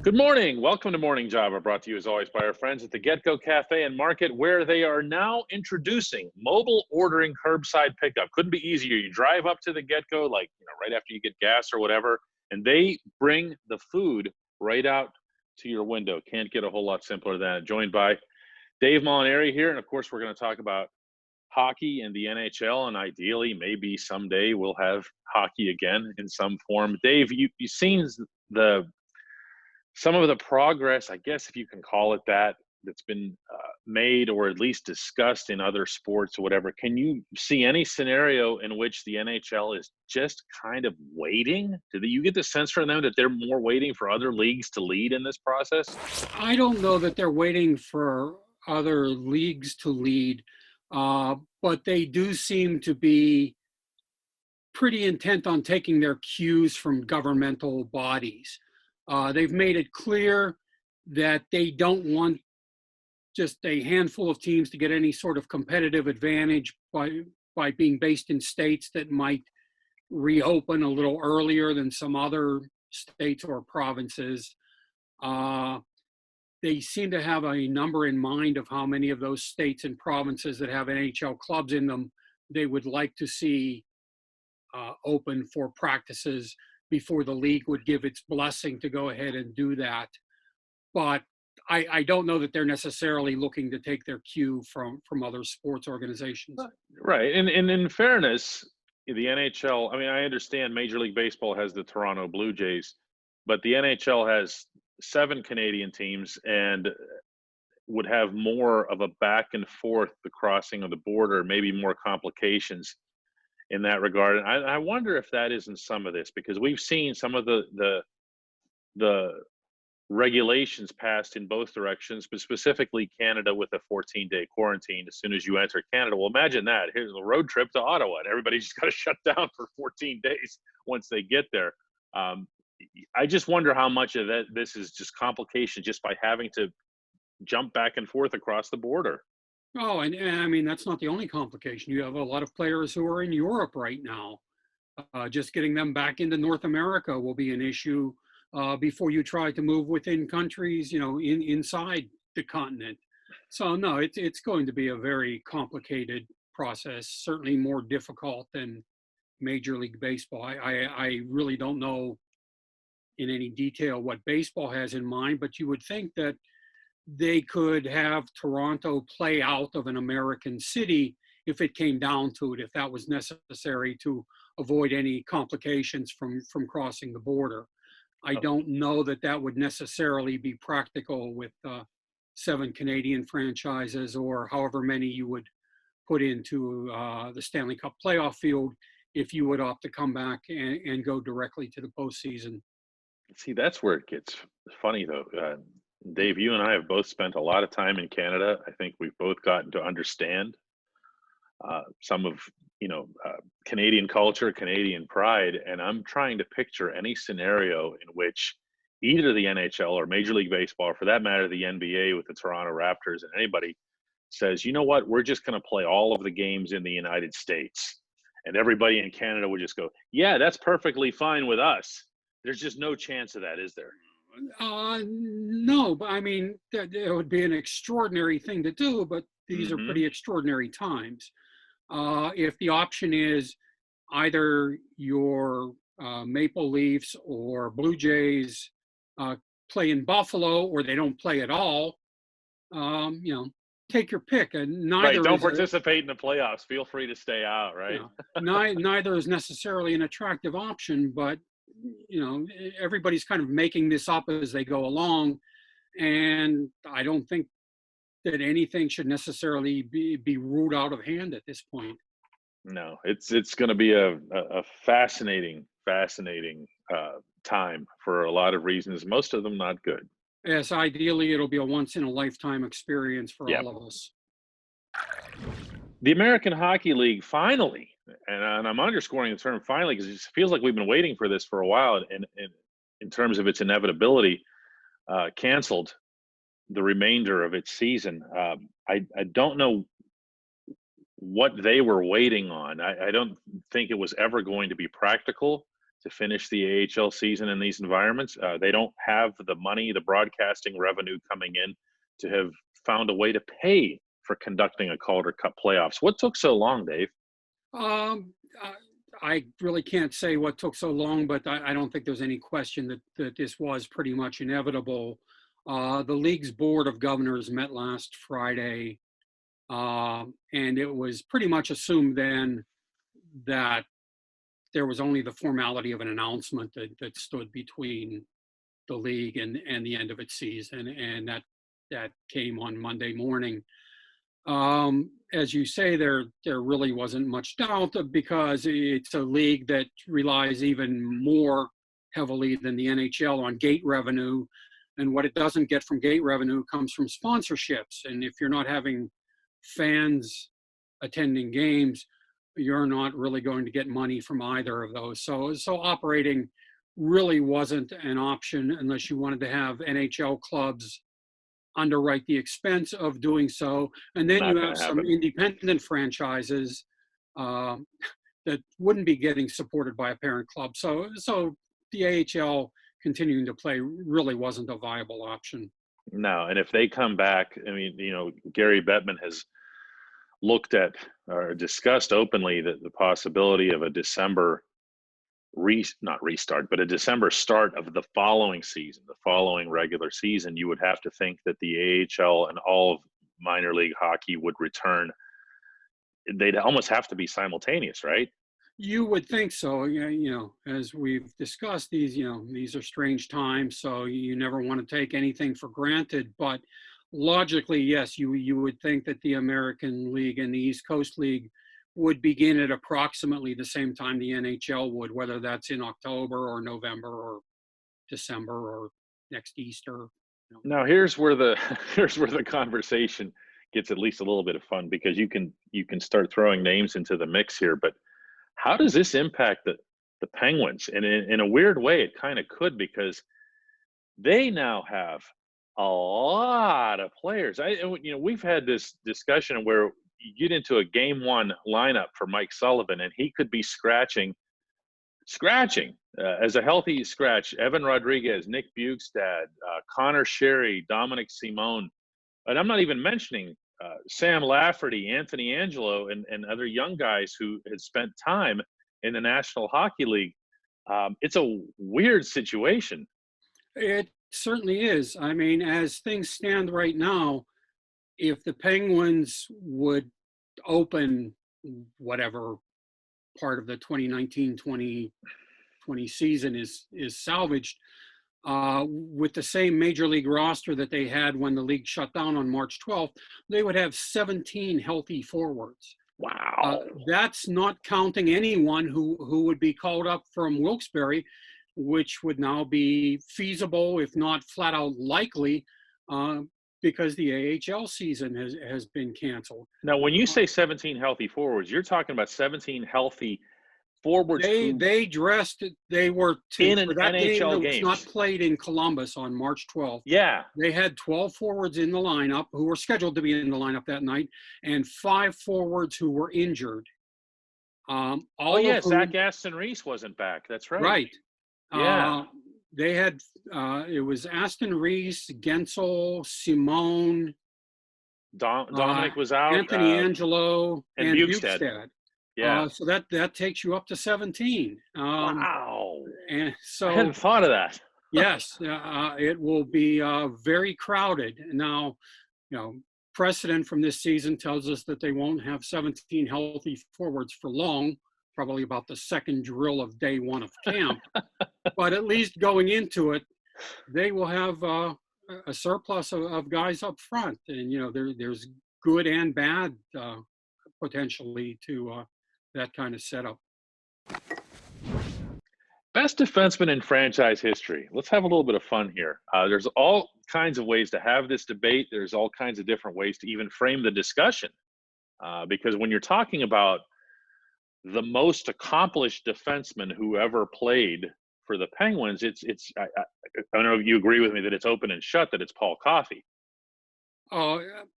Good morning. Welcome to Morning Java, brought to you as always by our friends at the Get Go Cafe and Market, where they are now introducing mobile ordering curbside pickup. Couldn't be easier. You drive up to the Get Go, like right after you get gas or whatever, and they bring the food right out to your window. Can't get a whole lot simpler than that. Joined by Dave Molinari here, and of course, we're going to talk about hockey and the NHL, and ideally, maybe someday we'll have hockey again in some form. Dave, you've seen the some of the progress, I guess, if you can call it that, that's been made or at least discussed in other sports or whatever. Can you see any scenario in which the NHL is just kind of waiting? Do you get the sense from them that they're more waiting for other leagues to lead in this process? I don't know that they're waiting for other leagues to lead, but they do seem to be pretty intent on taking their cues from governmental bodies. They've made it clear that they don't want just a handful of teams to get any sort of competitive advantage by being based in states that might reopen a little earlier than some other states or provinces. They seem to have a number in mind of how many of those states and provinces that have NHL clubs in them they would like to see open for practices before the league would give its blessing to go ahead and do that. But I don't know that they're necessarily looking to take their cue from other sports organizations. Right. And in fairness, the NHL, I mean, I understand Major League Baseball has the Toronto Blue Jays, but the NHL has 7 Canadian teams and would have more of a back and forth, the crossing of the border, maybe more complications in that regard. And I wonder if that isn't some of this, because we've seen some of the regulations passed in both directions, but specifically Canada with a 14-day quarantine as soon as you enter Canada. Well, imagine that. Here's a road trip to Ottawa, and everybody just got to shut down for 14 days once they get there. I just wonder how much of that this is just complication just by having to jump back and forth across the border. Oh, and I mean, that's not the only complication. You have a lot of players who are in Europe right now. Just getting them back into North America will be an issue before you try to move within countries, inside the continent. So no, it's going to be a very complicated process, certainly more difficult than Major League Baseball. I really don't know in any detail what baseball has in mind, but you would think that they could have Toronto play out of an American city if it came down to it, if that was necessary to avoid any complications from crossing the border. I don't know that that would necessarily be practical with 7 Canadian franchises or however many you would put into the Stanley Cup playoff field if you would opt to come back and go directly to the postseason. See, that's where it gets funny, though. Dave, you and I have both spent a lot of time in Canada. I think we've both gotten to understand some of Canadian culture, Canadian pride, and I'm trying to picture any scenario in which either the NHL or Major League Baseball, or for that matter, the NBA with the Toronto Raptors and anybody says, you know what, we're just going to play all of the games in the United States, and everybody in Canada would just go, yeah, that's perfectly fine with us. There's just no chance of that, is there? No, but I mean, it would be an extraordinary thing to do, but these are pretty extraordinary times. If the option is either your Maple Leafs or Blue Jays play in Buffalo or they don't play at all, take your pick. And neither right, don't participate in the playoffs. Feel free to stay out, right? Neither is necessarily an attractive option, but everybody's kind of making this up as they go along, and I don't think that anything should necessarily be ruled out of hand at this point. No, it's going to be a fascinating time for a lot of reasons, most of them not good. Yes, ideally it'll be a once in a lifetime experience for all of us. The American Hockey League finally, and I'm underscoring the term finally because it feels like we've been waiting for this for a while, and in terms of its inevitability, canceled the remainder of its season. I don't know what they were waiting on. I don't think it was ever going to be practical to finish the AHL season in these environments. They don't have the money, the broadcasting revenue coming in to have found a way to pay for conducting a Calder Cup playoffs. What took so long, Dave? Um, I really can't say what took so long, but I don't think there's any question that this was pretty much inevitable. The league's board of governors met last Friday, and it was pretty much assumed then that there was only the formality of an announcement that stood between the league and the end of its season, and that came on Monday morning. As you say, there really wasn't much doubt because it's a league that relies even more heavily than the NHL on gate revenue, and what it doesn't get from gate revenue comes from sponsorships. And if you're not having fans attending games, you're not really going to get money from either of those. So operating really wasn't an option unless you wanted to have NHL clubs underwrite the expense of doing so. And then Not you going have to some happen. independent franchises that wouldn't be getting supported by a parent club. So the AHL continuing to play really wasn't a viable option. No, and if they come back, I mean, Gary Bettman has looked at or discussed openly the possibility of a December not restart, but a December start of the following season, the following regular season. You would have to think that the AHL and all of minor league hockey would return. They'd almost have to be simultaneous, right? You would think so. As we've discussed, these are strange times, so you never want to take anything for granted. But logically, yes, you would think that the American League and the East Coast League would begin at approximately the same time the NHL would, whether that's in October or November or December or next Easter. Now here's where the here's where the conversation gets at least a little bit of fun, because you can start throwing names into the mix here. But how does this impact the Penguins? And in a weird way, it kind of could, because they now have a lot of players. We've had this discussion where you get into a game one lineup for Mike Sullivan, and he could be scratching as a healthy scratch Evan Rodriguez, Nick Bjugstad, Connor Sherry, Dominic Simone, and I'm not even mentioning Sam Lafferty, Anthony Angelo, and other young guys who had spent time in the National Hockey League. It's a weird situation. It certainly is. I mean, as things stand right now, if the Penguins would open whatever part of the 2019-2020 season is salvaged with the same major league roster that they had when the league shut down on March 12th, they would have 17 healthy forwards. Wow. That's not counting anyone who would be called up from Wilkes-Barre, which would now be feasible, if not flat out likely, because the AHL season has been canceled. Now, when you say 17 healthy forwards, you're talking about 17 healthy forwards They were in an for that NHL game that was games. not played in Columbus on March 12th. Yeah. They had 12 forwards in the lineup who were scheduled to be in the lineup that night, and 5 forwards who were injured. Zach Aston Reese wasn't back. That's right. Right. Yeah. They had it was Aston Reese, Gensel, Simone, Dominic was out. Anthony Angelo, and Bjugstad. Yeah. So that takes you up to 17. Wow. And so I hadn't thought of that. Yes, it will be very crowded. Now, precedent from this season tells us that they won't have 17 healthy forwards for long, probably about the second drill of day one of camp. But at least going into it, they will have a surplus of guys up front. And, there's good and bad potentially to that kind of setup. Best defenseman in franchise history. Let's have a little bit of fun here. There's all kinds of ways to have this debate. There's all kinds of different ways to even frame the discussion. Because when you're talking about the most accomplished defenseman who ever played for the Penguins, I don't know if you agree with me that it's open and shut, that it's Paul Coffey.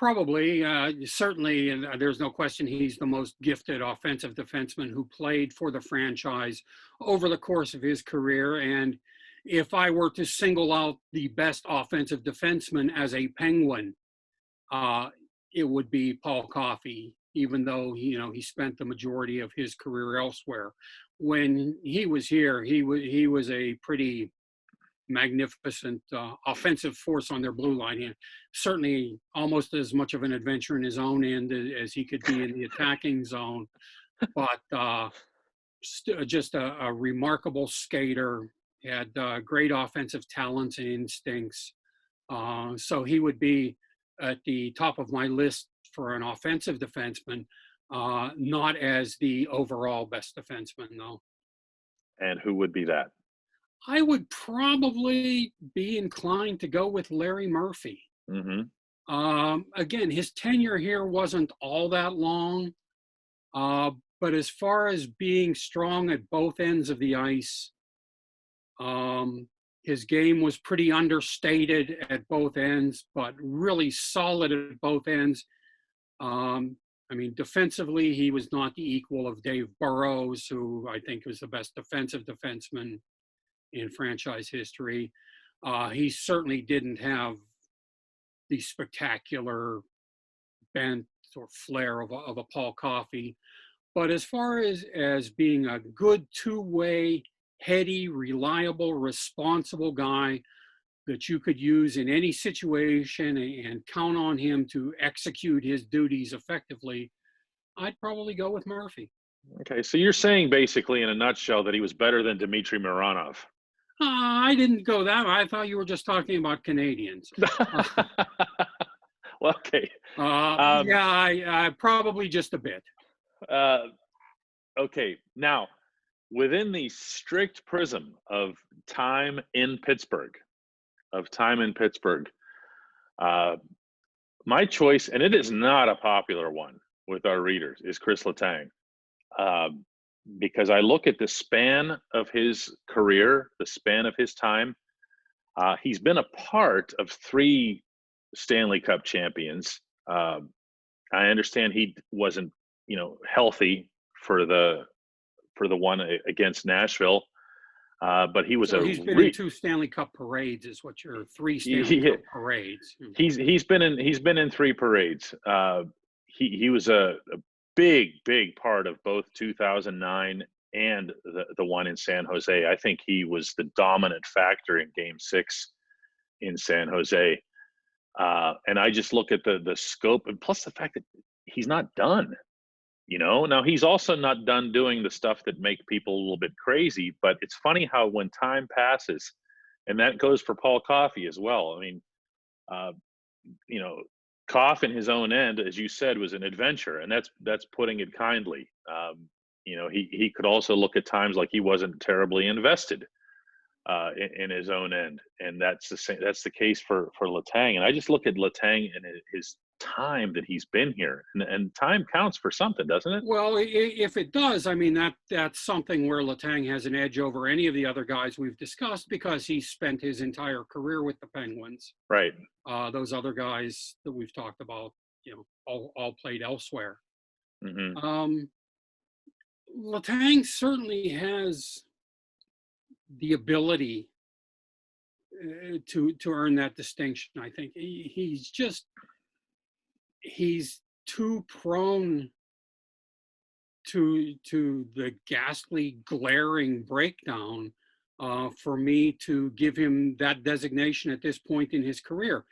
Probably, certainly, and there's no question he's the most gifted offensive defenseman who played for the franchise over the course of his career. And if I were to single out the best offensive defenseman as a Penguin, uh, it would be Paul Coffey, even though he spent the majority of his career elsewhere. When he was here, he was a pretty magnificent offensive force on their blue line. And certainly almost as much of an adventure in his own end as he could be in the attacking zone, but just a remarkable skater, had great offensive talents and instincts. So he would be at the top of my list for an offensive defenseman, not as the overall best defenseman, though. And who would be that? I would probably be inclined to go with Larry Murphy. Mm-hmm. Again, his tenure here wasn't all that long, but as far as being strong at both ends of the ice, his game was pretty understated at both ends, but really solid at both ends. I mean, defensively, he was not the equal of Dave Burrows, who I think was the best defensive defenseman in franchise history. He certainly didn't have the spectacular bent or flair of a Paul Coffey. But as far as being a good two-way, heady, reliable, responsible guy that you could use in any situation and count on him to execute his duties effectively, I'd probably go with Murphy. Okay, so you're saying basically in a nutshell that he was better than Dmitry Mironov. I didn't go that way. I thought you were just talking about Canadians. Well, okay. Yeah, I probably just a bit. Uh, okay, now within the strict prism of time in Pittsburgh, uh, my choice, and it is not a popular one with our readers, is Chris Letang. Because I look at the span of his career, the span of his time. He's been a part of 3 Stanley Cup champions. I understand he wasn't, healthy for the one against Nashville, but he was So a he's been in 2 Stanley Cup parades, is what your 3 Stanley Cup parades. he's been in 3 parades. He was a big part of both 2009 and the one in San Jose. I think he was the dominant factor in Game 6 in San Jose. And I just look at the scope, and plus the fact that he's not done. Now he's also not done doing the stuff that make people a little bit crazy. But it's funny how when time passes, and that goes for Paul Coffey as well. I mean, Koff in his own end, as you said, was an adventure, and that's putting it kindly. He could also look at times like he wasn't terribly invested in his own end, and that's the case for Letang. And I just look at Letang and his time that he's been here, and time counts for something, doesn't it? Well, if it does, I mean, that's something where Letang has an edge over any of the other guys we've discussed, because he spent his entire career with the Penguins. Right. Those other guys that we've talked about, all played elsewhere. Mm-hmm. Letang certainly has the ability to earn that distinction. I think he's too prone to the ghastly, glaring breakdown for me to give him that designation at this point in his career.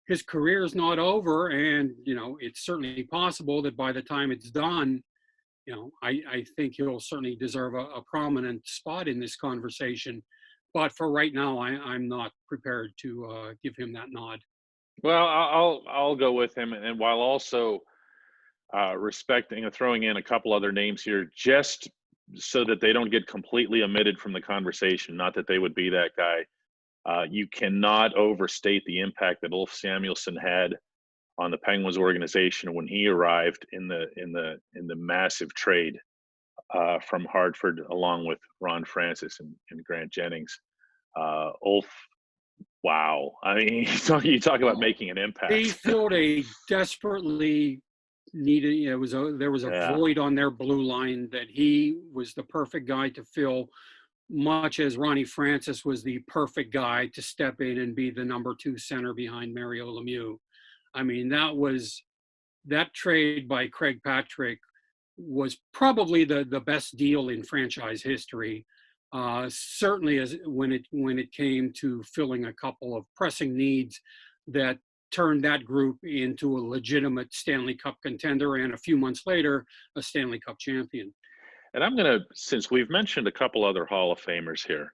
His career is not over, and it's certainly possible that by the time it's done, I think he'll certainly deserve a prominent spot in this conversation. But for right now, I'm not prepared to give him that nod. Well, I'll go with him, and while also respecting and throwing in a couple other names here, just so that they don't get completely omitted from the conversation. Not that they would be that guy. You cannot overstate the impact that Ulf Samuelsson had on the Penguins organization when he arrived in the massive trade from Hartford, along with Ron Francis and Grant Jennings. Ulf Wow. I mean, you talk about making an He impact. filled a desperately needed, there was a Yeah. void on their blue line that he was the perfect guy to fill, much as Ronnie Francis was the perfect guy to step in and be the number 2 center behind Mario Lemieux. I mean, that trade by Craig Patrick was probably the best deal in franchise history. Certainly, as when it came to filling a couple of pressing needs that turned that group into a legitimate Stanley Cup contender, and a few months later, a Stanley Cup champion. And I'm going to, since we've mentioned a couple other Hall of Famers here,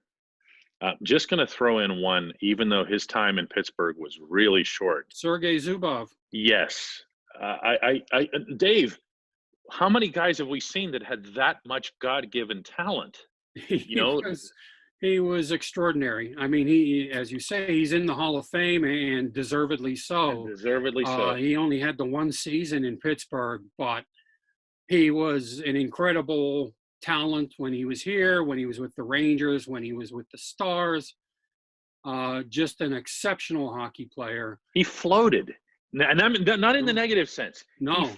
just going to throw in one, even though his time in Pittsburgh was really short. Sergei Zubov. Yes. Dave, how many guys have we seen that had that much God-given talent? He was extraordinary. I mean, he, as you say, he's in the Hall of Fame, and deservedly so. And deservedly so. He only had the one season in Pittsburgh, but he was an incredible talent when he was here, when he was with the Rangers, when he was with the Stars. Just an exceptional hockey player. He floated. And I'm not in the negative sense. No.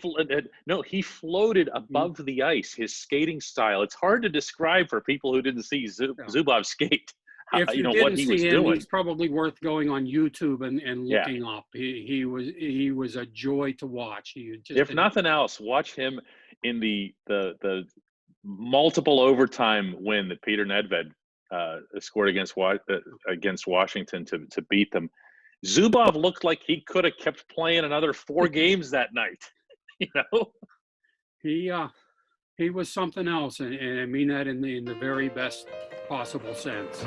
He floated above the ice. His skating style. It's hard to describe for people who didn't see Zubov skate. If you didn't what he see was him, doing. he's probably worth going on YouTube and looking up. He was a joy to watch. If nothing else, watch him in the multiple overtime win that Peter Nedved scored against Washington to beat them. Zubov looked like he could have kept playing another 4 games that night. He was something else, and I mean that in the very best possible sense.